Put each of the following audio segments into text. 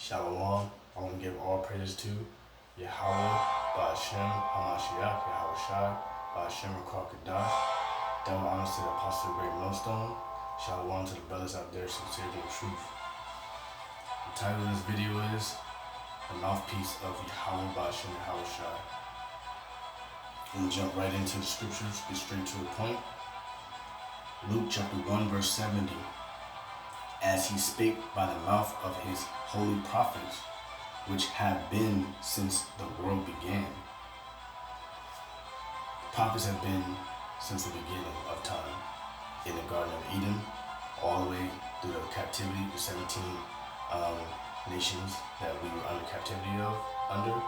Shalom. I want to give all praises to Yahweh, Ba'ashem, Hamashiach, Yahweh Shai, Ba'ashem, Rakakadash. Double honors to the Apostle of the Great Millstone. Shalom to the brothers out there sincere to the truth. The title of this video is The Mouthpiece of Yahweh, Ba'ashem, Yahweh Shai. I'm going to jump right into the scriptures, get straight to the point. Luke chapter 1 verse 70. As he spake by the mouth of his holy prophets, which have been since the world began. The prophets have been since the beginning of time, in the Garden of Eden, all the way through the captivity, the 17 nations that we were under captivity under,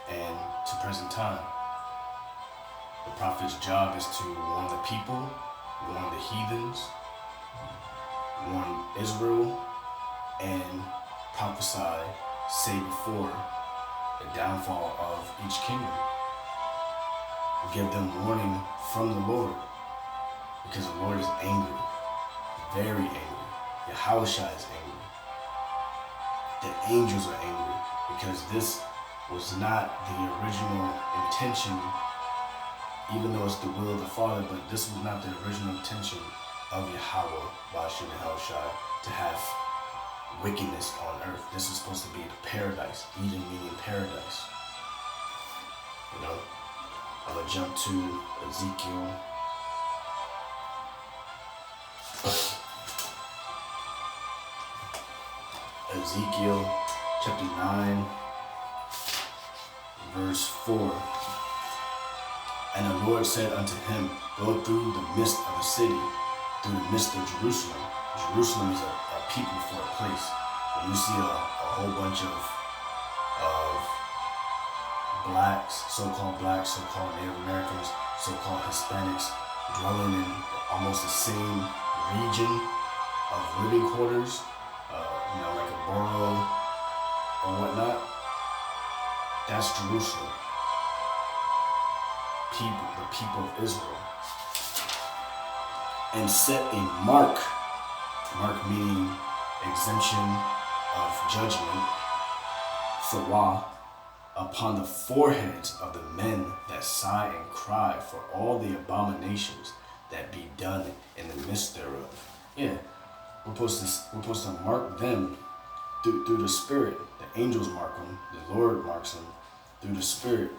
and to present time. The prophet's job is to warn the people, warn the heathens, warn Israel, and prophesy, say before the downfall of each kingdom. Give them warning from the Lord, because the Lord is angry, very angry. Yahweh Shai is angry. The angels are angry, because this was not the original intention, even though it's the will of the Father, but this was not the original intention of Yahweh, Ba'ashem, Yahweh Shai, to have wickedness on earth. This is supposed to be the paradise, Eden meaning paradise. You know, I'm going to jump to Ezekiel. Ezekiel chapter 9, verse 4. And the Lord said unto him, Go through the midst of the city, through the midst of Jerusalem. Jerusalem is a people for a place. When you see a whole bunch of blacks, so-called Native Americans, so-called Hispanics, dwelling in almost the same region of living quarters, like a borough or whatnot, that's Jerusalem. The people of Israel. And set a mark meaning exemption of judgment, thawah, upon the foreheads of the men that sigh and cry for all the abominations that be done in the midst thereof. Yeah, we're supposed to mark them through the Spirit. The angels mark them, the Lord marks them through the Spirit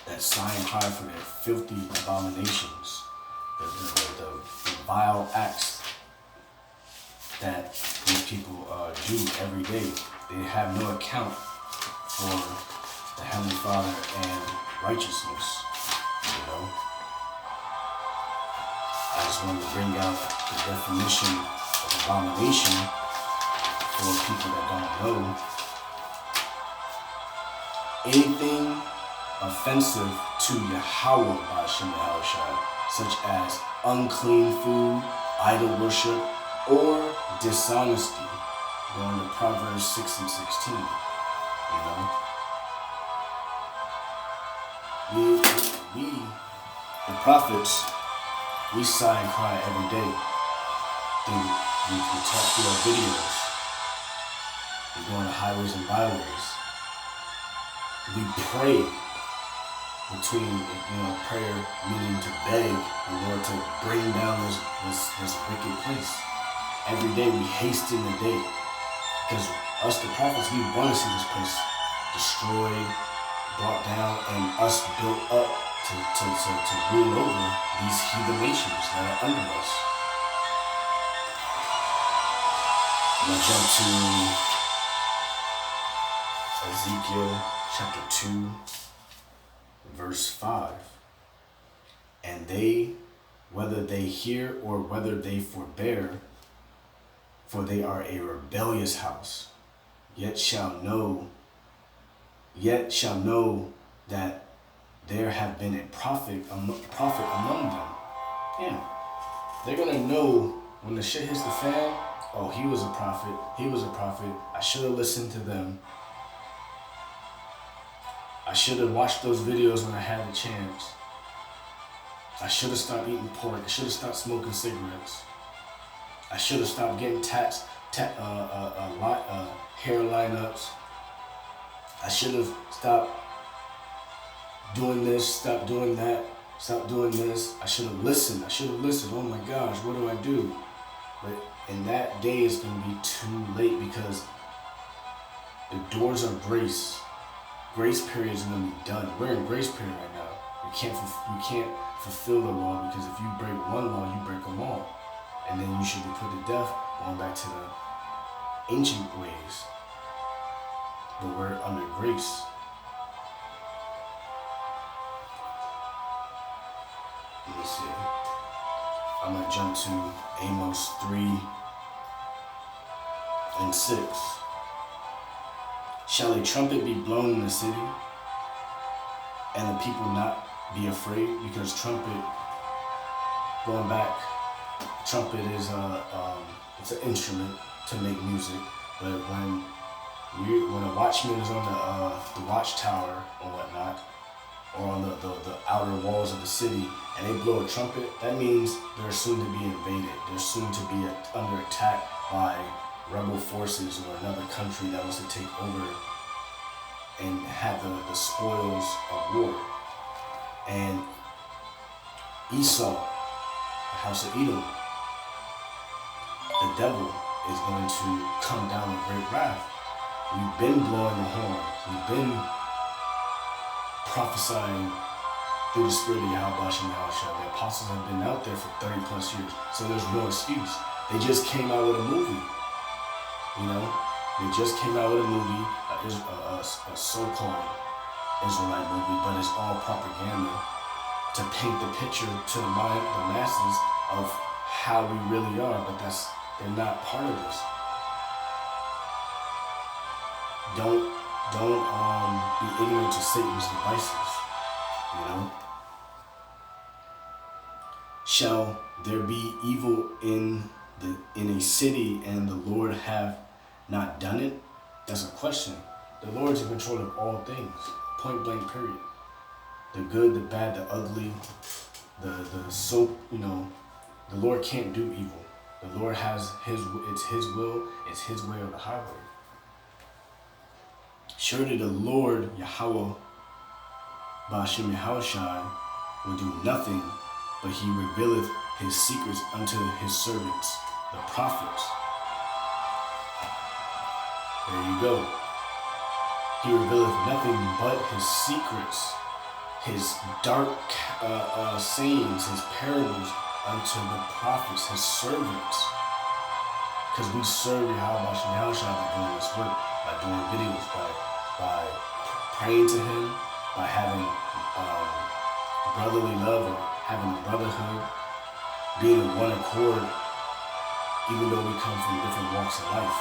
that sigh and cry for their filthy abominations, the vile acts that these people do every day. They have no account for the Heavenly Father and righteousness, I just wanted to bring out the definition of abomination for people that don't know. Anything offensive to Yahweh, Ba'ashem, Yahweh Shai, such as unclean food, idol worship, or dishonesty, going to Proverbs 6 and 16, We, the prophets, we sigh and cry every day. We talk through our videos. We go on the highways and byways. We pray between, prayer meaning to beg the Lord to bring down this wicked place. Every day we hasten the day, because us, the prophets, we want to see this place destroyed, brought down, and us built up to rule over these heathen nations that are under us. I'm going to jump to Ezekiel chapter 2, verse 5. And they, whether they hear or whether they forbear, for they are a rebellious house, yet shall know that there have been a prophet among them. Yeah, they're gonna know when the shit hits the fan. Oh, he was a prophet. I should have listened to them. I should have watched those videos when I had the chance. I should have stopped eating pork. I should have stopped smoking cigarettes. I should have stopped getting tats hair lineups. I should have stopped doing this, stop doing that, stop doing this. I should have listened. Oh my gosh, what do I do? But in that day, it's going to be too late because the doors are grace. Grace period is going to be done. We're in grace period right now. You can't fulfill the law because if you break one law, you break them all. And then you should be put to death, going back to the ancient ways. But we're under grace. Let me see. I'm going to jump to Amos 3 and 6. Shall a trumpet be blown in the city, and the people not be afraid? Because trumpet, going back, trumpet is it's an instrument to make music. But when a watchman is on the watchtower or whatnot, or on the outer walls of the city, and they blow a trumpet, that means they're soon to be invaded. They're soon to be under attack by rebel forces or another country that wants to take over and have the spoils of war. And Esau, the house of Edom, the devil is going to come down with great wrath. We've been blowing the horn. We've been prophesying through the spirit of Yahweh and Yahushua. The apostles have been out there for 30 plus years, so there's no excuse. They just came out with a movie. They just came out with a movie, a so-called Israelite movie, but it's all propaganda to paint the picture to the masses of how we really are, but they're not part of this. Don't be ignorant to Satan's devices, Shall there be evil in a city and the Lord have not done it? That's a question. The Lord's in control of all things, point blank period. The good, the bad, the ugly, the Lord can't do evil. The Lord has it's his will, it's his way or the highway. Surely the Lord, Yahweh, Ba'ashem Yahushai, will do nothing, but he revealeth his secrets unto his servants, the prophets. There you go. He revealeth nothing but his secrets, his dark sayings, his parables unto the prophets, his servants. Because we serve Yahweh Yahushua by doing this work, by doing videos, by praying to him, by having brotherly love or having a brotherhood, being in one accord, even though we come from different walks of life.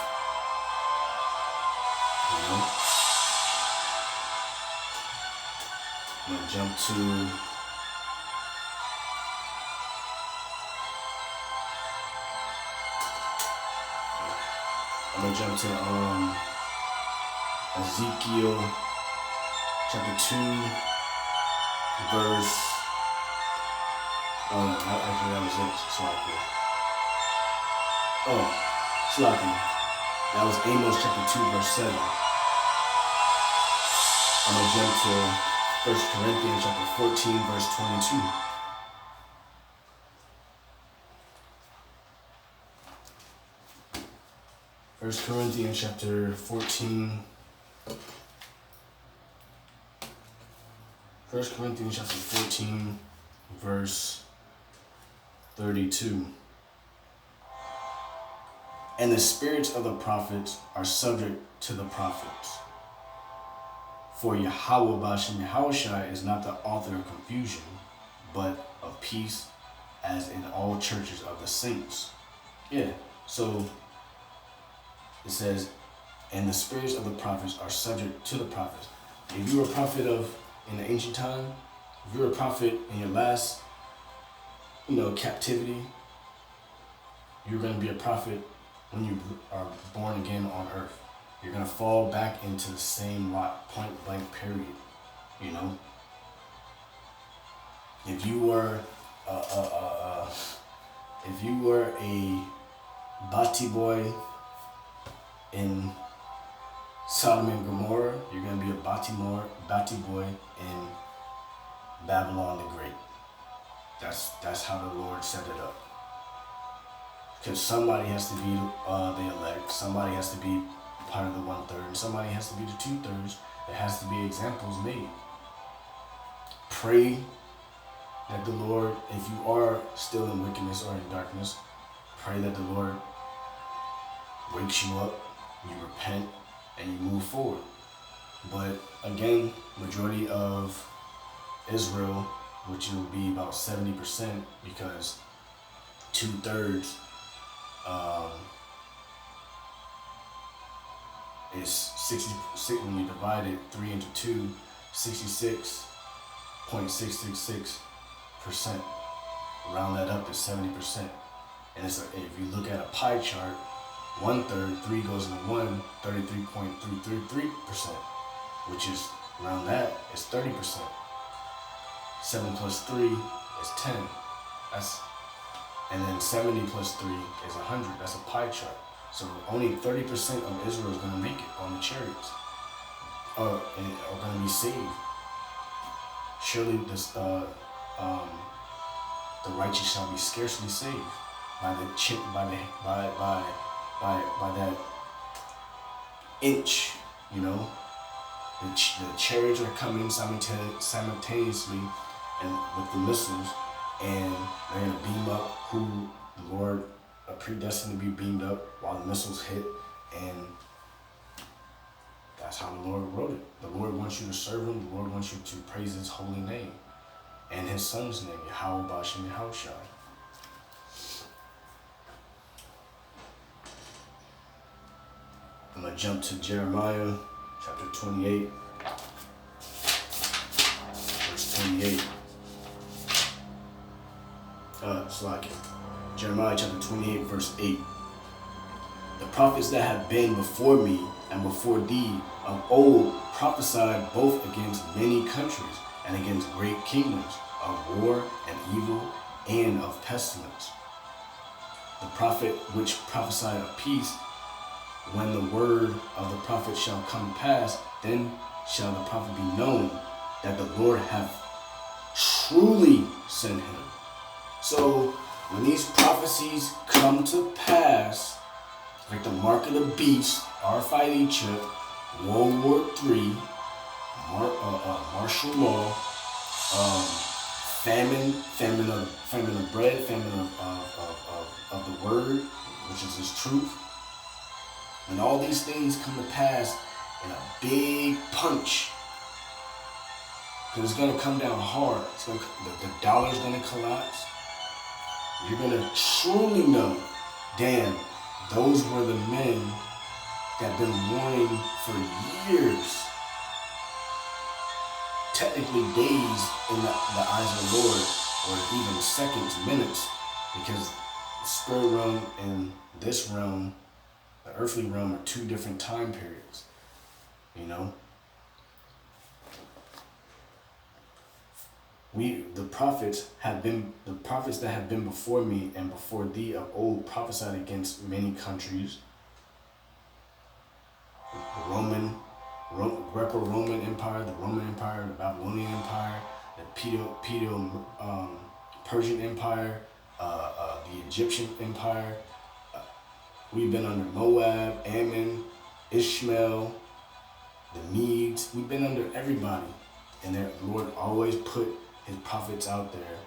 I'm gonna jump to Ezekiel chapter 2, verse. Actually, that was it. Slaki. That was Amos chapter 2, verse 7. I'm going to jump to 1 Corinthians chapter 14, verse 22. First Corinthians chapter 14. 1 Corinthians chapter 14, verse 32. And the spirits of the prophets are subject to the prophets. For Yahweh Ba'ashem Yahushai is not the author of confusion, but of peace, as in all churches of the saints. Yeah, so it says, and the spirits of the prophets are subject to the prophets. If you were a prophet in the ancient time, if you were a prophet in your last, captivity, you're going to be a prophet when you are born again on earth. You're going to fall back into the same lot, point blank period, If you were a Bati boy in Sodom and Gomorrah, you're going to be a Bati boy in Babylon the Great. That's how the Lord set it up. Because somebody has to be the elect, somebody has to be part of the 1/3, and somebody has to be the 2/3. There has to be examples made. Pray that the Lord, if you are still in wickedness or in darkness, pray that the Lord wakes you up, you repent, and you move forward. But again, majority of Israel, which will be about 70%, because 2/3 is 60. When you divide it 3 into 2, 66.666%. Round that up to 70%. And it's if you look at a pie chart, 1/3, 3 goes into 1, 33.333%, which is around that is 30%. 7 plus 3 is 10. And then 70 plus 3 is 100. That's a pie chart. So only 30% of Israel is going to make it on the chariots, are going to be saved. Surely the righteous shall be scarcely saved by that inch. You know, the chariots are coming simultaneously, and with the missiles, and they're going to beam up who the Lord predestined to be beamed up while the missiles hit, and that's how the Lord wrote it. The Lord wants you to serve Him. The Lord wants you to praise His holy name and His Son's name, Yahweh Bashem Yahushai. I'm going to jump to Jeremiah chapter 28, verse 28. Jeremiah chapter 28, verse 8. The prophets that have been before me and before thee of old prophesied both against many countries and against great kingdoms, of war and evil and of pestilence. The prophet which prophesied of peace, when the word of the prophet shall come to pass, then shall the prophet be known that the Lord hath truly sent him. So when these prophecies come to pass, like the mark of the beast, RFID chip, World War III, martial law, famine of bread, famine of the word, which is His truth. When all these things come to pass in a big punch, because it's going to come down hard, the dollar's going to collapse. You're going to truly know, damn, those were the men that have been warning for years, technically days in the eyes of the Lord, or even seconds, minutes, because the spirit realm and this realm, the earthly realm, are two different time periods, you know? The prophets that have been before me and before thee of old prophesied against many countries, the Greco-Roman Empire, the Roman Empire, the Babylonian Empire, the Persian Empire, the Egyptian Empire. We've been under Moab, Ammon, Ishmael, the Medes. We've been under everybody, and the Lord always put His prophets out there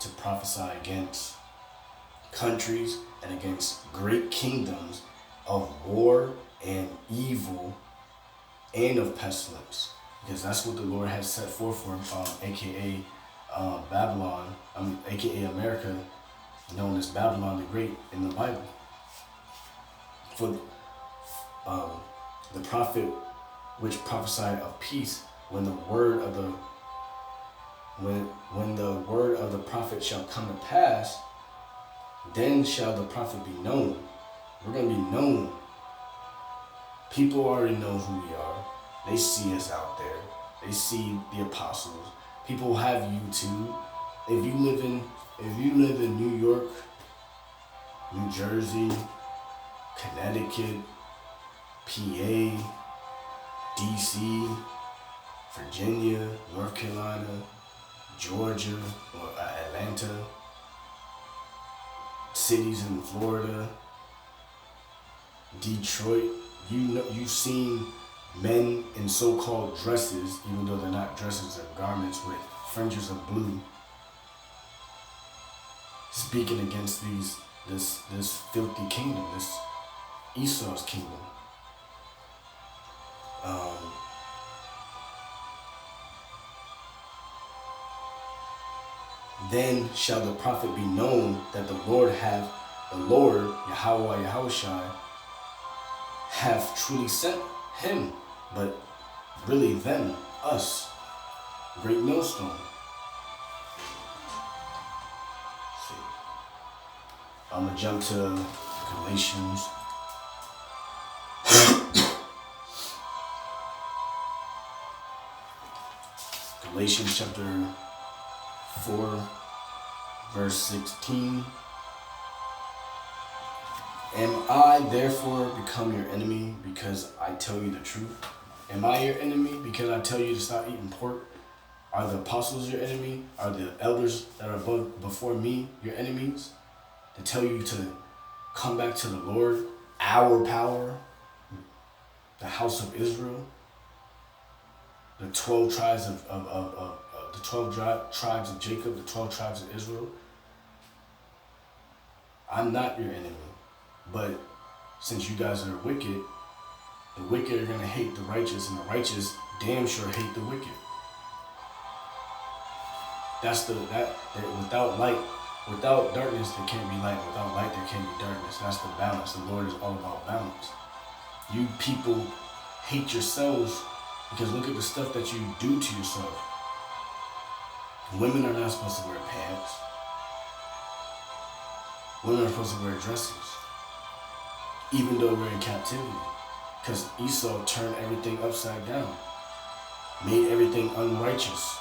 to prophesy against countries and against great kingdoms of war and evil and of pestilence, because that's what the Lord has set forth for, aka Babylon, aka America, known as Babylon the Great in the Bible. For the prophet which prophesied of peace, when the word of the prophet shall come to pass, then shall the prophet be known. We're going to be known. People already know who we are. They see us out there. They see the apostles. People have YouTube. If you live in New York, New Jersey, Connecticut, PA, DC, Virginia, North Carolina, Georgia, or Atlanta, cities in Florida, Detroit. You've seen men in so-called dresses, even though they're not dresses, they're garments with fringes of blue, speaking against this filthy kingdom, this Esau's kingdom. Then shall the prophet be known that the Lord, Yahweh Yahushai, have truly sent him, but really them, us, great millstone. See. I'm gonna jump to Galatians. Galatians chapter 4, verse 16. Am I therefore become your enemy because I tell you the truth? Am I your enemy because I tell you to stop eating pork? Are the apostles your enemy? Are the elders that are before me your enemies? To tell you to come back to the Lord, our power, the house of Israel, the 12 tribes of the 12 tribes of Jacob, the 12 tribes of Israel. I'm not your enemy. But since you guys are wicked, the wicked are going to hate the righteous, and the righteous damn sure hate the wicked. That's that without light, without darkness there can't be light. Without light there can't be darkness. That's the balance. The Lord is all about balance. You people hate yourselves because look at the stuff that you do to yourself. Women are not supposed to wear pants. Women are supposed to wear dresses. Even though we're in captivity. Because Esau turned everything upside down. Made everything unrighteous.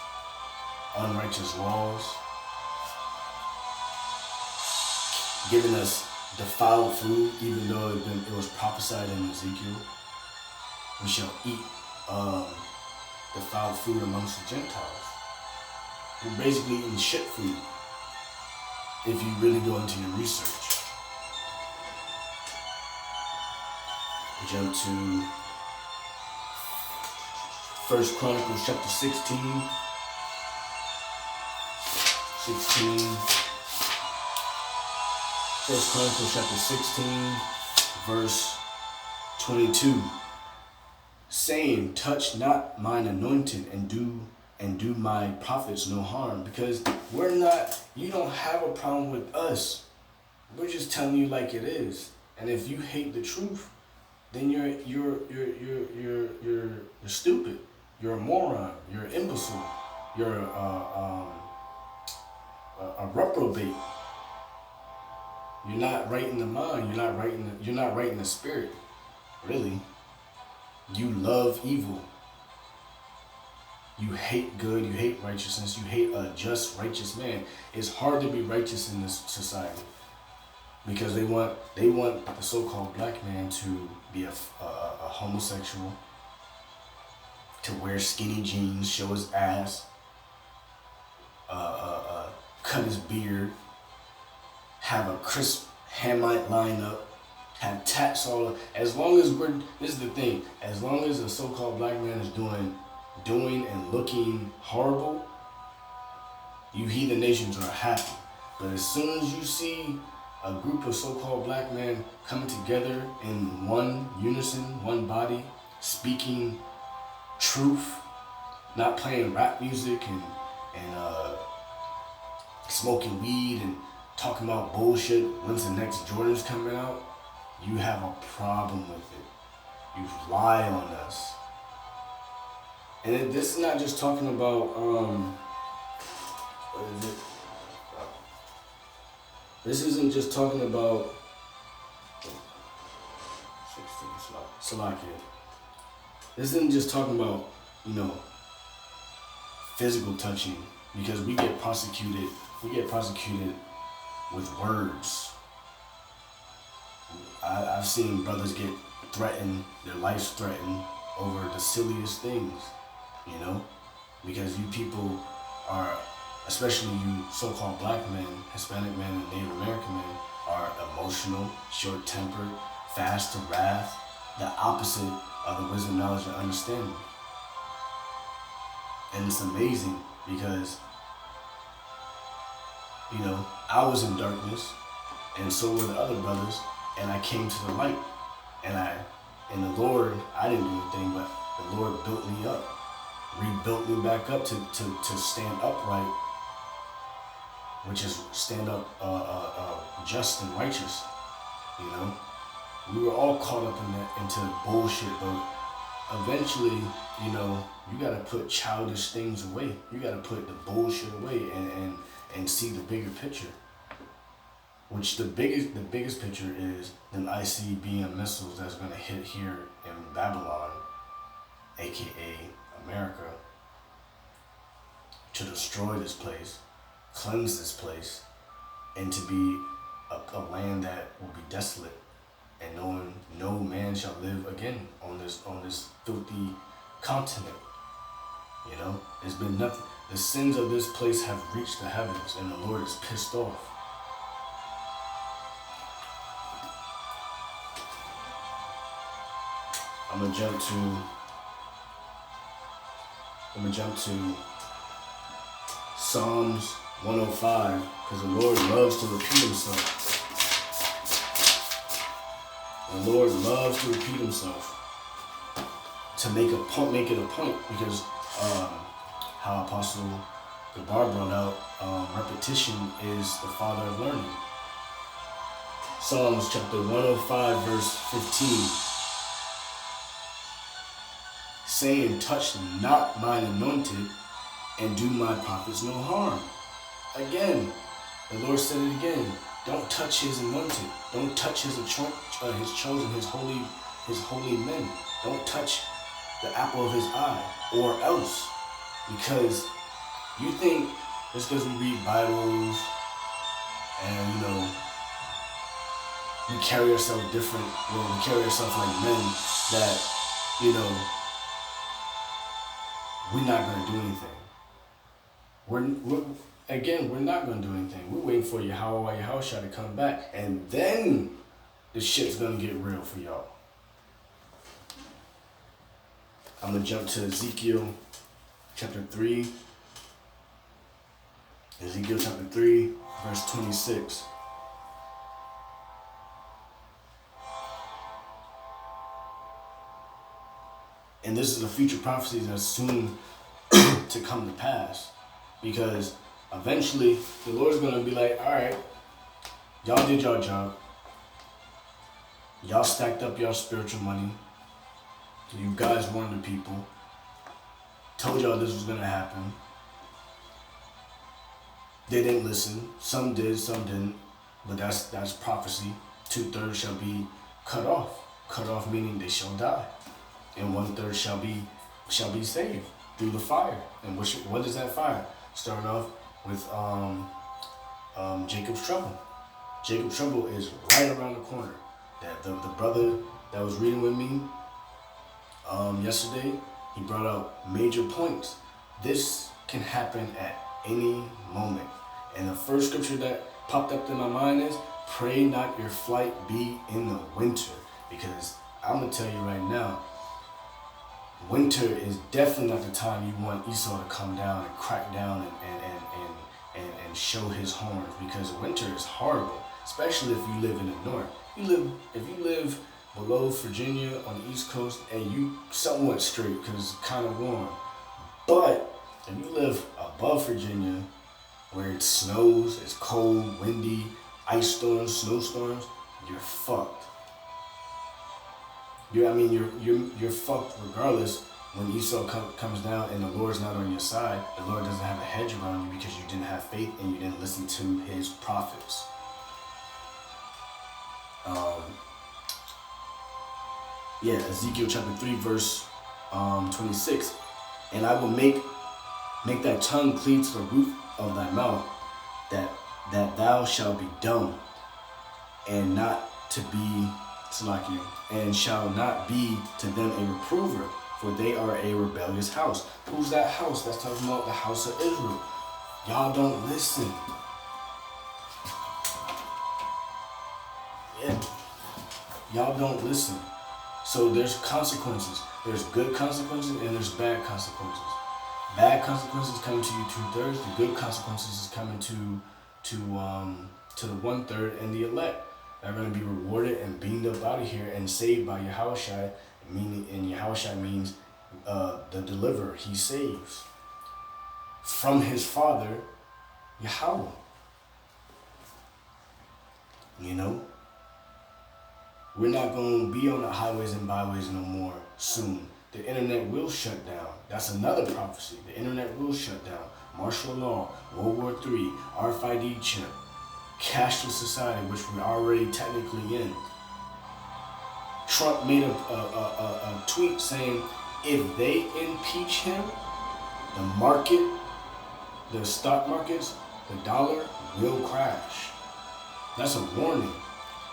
Unrighteous laws. Giving us defiled food, even though it was prophesied in Ezekiel. We shall eat defiled food amongst the Gentiles. We're basically eating shit food. If you really go into your research. Jump to 1 Chronicles chapter 16. 1 Chronicles chapter 16, verse 22. Saying, touch not mine anointed and do my prophets no harm. Because you don't have a problem with us. We're just telling you like it is. And if you hate the truth, then you're stupid. You're a moron. You're an imbecile. You're a reprobate. You're not right in the mind. You're not right in the spirit. Really. You love evil. You hate good. You hate righteousness. You hate a just, righteous man. It's hard to be righteous in this society. Because they want the so-called black man to be a homosexual, to wear skinny jeans, show his ass, cut his beard, have a crisp Hamite lineup, have tats all up. As long as this is the thing, as long as a so-called black man is doing and looking horrible, you heathen nations are happy. But as soon as you see a group of so-called black men coming together in one unison, one body, speaking truth, not playing rap music and smoking weed and talking about bullshit. When's the next Jordan's coming out? You have a problem with it. You lie on us. And this is not just talking about what is it? This isn't just talking about 16 Salakia. This isn't just talking about, physical touching, because we get prosecuted with words. I've seen brothers get threatened, their lives threatened over the silliest things, you know? Because you people are, especially you so-called black men, Hispanic men, and Native American men, are emotional, short-tempered, fast to wrath, the opposite of the wisdom, knowledge, and understanding. And it's amazing because, you know, I was in darkness, and so were the other brothers, and I came to the light. And the Lord, I didn't do anything, but the Lord built me up, rebuilt me back up to stand upright, which is stand up just and righteous, you know. We were all caught up into bullshit, but eventually, you know, you gotta put childish things away. You gotta put the bullshit away and see the bigger picture. Which the biggest picture is them ICBM missiles that's gonna hit here in Babylon, aka America, to destroy this place, cleanse this place, and to be a land that will be desolate, and no man shall live again on this filthy continent. You know, there's been nothing. The sins of this place have reached the heavens, and the Lord is pissed off. I'm gonna jump to Psalms 105, because the Lord loves to repeat himself. The Lord loves to repeat himself to make it a point, because how Apostle Gabar brought out, repetition is the father of learning. Psalms chapter 105 verse 15. Saying, touch not mine anointed, and do my prophets no harm. Again, the Lord said it again. Don't touch his anointed. Don't touch his chosen, his holy men. Don't touch the apple of his eye, or else. Because you think just because we read Bibles and, you know, we carry ourselves different, we carry ourselves like men, that, you know, we're not going to do anything. We're not going to do anything. We're waiting for Yahushua to come back, and then the shit's going to get real for y'all. I'm going to jump to Ezekiel chapter 3. Ezekiel chapter 3, verse 26. And this is a future prophecy that's soon to come to pass. Because eventually the Lord's going to be like, all right, y'all did your job. Y'all stacked up your spiritual money. You guys warned the people. Told y'all this was going to happen. They didn't listen. Some did, some didn't. But that's prophecy. 2/3 shall be cut off. Cut off meaning they shall die. And 1/3 shall be saved through the fire. And what is that fire? Starting off with Jacob's trouble. Jacob's trouble is right around the corner. That the brother that was reading with me yesterday, he brought out major points. This can happen at any moment. And the first scripture that popped up in my mind is, pray not your flight be in the winter. Because I'm going to tell you right now, winter is definitely not the time you want Esau to come down and crack down and show his horns, because winter is horrible, especially if you live in the north. If you live below Virginia on the East Coast, and you somewhat straight because it's kind of warm. But if you live above Virginia, where it snows, it's cold, windy, ice storms, snowstorms, you're fucked. You're fucked regardless. When Esau comes down and the Lord's not on your side, the Lord doesn't have a hedge around you because you didn't have faith and you didn't listen to his prophets. Ezekiel chapter 3 verse 26. And I will make thy tongue cleave to the roof of thy mouth, that thou shalt be dumb, and not to be Salakia, and shall not be to them a reprover, for they are a rebellious house. Who's that house? That's talking about the house of Israel. Y'all don't listen. Yeah. Y'all don't listen. So there's consequences. There's good consequences and there's bad consequences. Bad consequences coming to you 2/3. The good consequences is coming to the 1/3 and the elect. They're going to be rewarded and beamed up out of here and saved by Yahushua. And Yahushua means the deliverer. He saves from his father, Yahweh. You know? We're not going to be on the highways and byways no more soon. The internet will shut down. That's another prophecy. The internet will shut down. Martial law, World War III, RFID chip, cashless society, which we're already technically in. Trump made a tweet saying, if they impeach him, the market, the stock markets, the dollar will crash. That's a warning,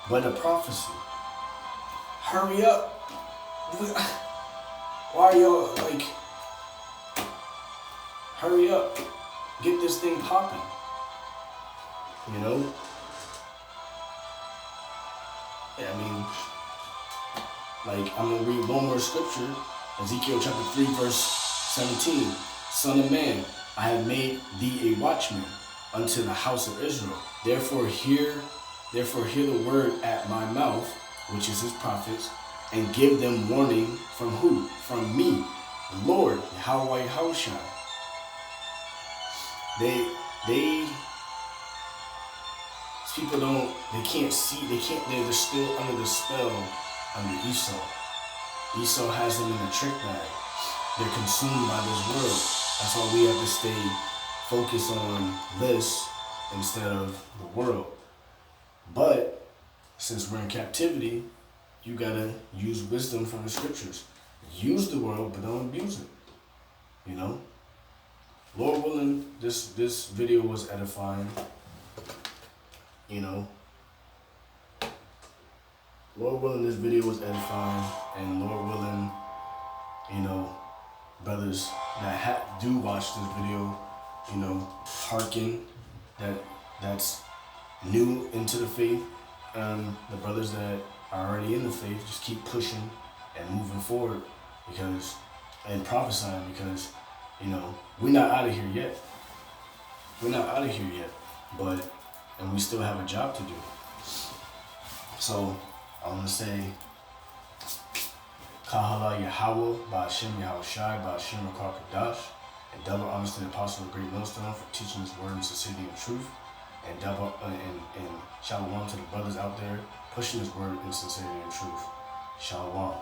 but a prophecy. Hurry up. Why are y'all like, hurry up. Get this thing popping. You know? Yeah, I mean, like, I'm going to read one more scripture. Ezekiel chapter 3, verse 17. Son of man, I have made thee a watchman unto the house of Israel. Therefore hear the word at my mouth, which is his prophets, and give them warning from who? From me, the Lord, Yahweh Yahushua. These people they can't see, they're still under the spell under Esau. Esau has them in a trick bag. They're consumed by this world. That's why we have to stay focused on this instead of the world. But since we're in captivity, you gotta use wisdom from the scriptures. Use the world, but don't abuse it. You know? Lord willing, this video was edifying. You know? Lord willing, this video was edifying. And Lord willing, you know, brothers that do watch this video, you know, hearken, that's new into the faith. The brothers that are already in the faith, just keep pushing and moving forward and prophesying, because, you know, we're not out of here yet. We're not out of here yet, and we still have a job to do. So I want to say, Kahala Yahweh, Ba'ashem Yahushai, Ba'ashem Rakar Kadash, and double honors to the apostle of the Great Millstone for teaching his word in sincerity and truth, and shalom to the brothers out there pushing his word in sincerity and truth. Shalom.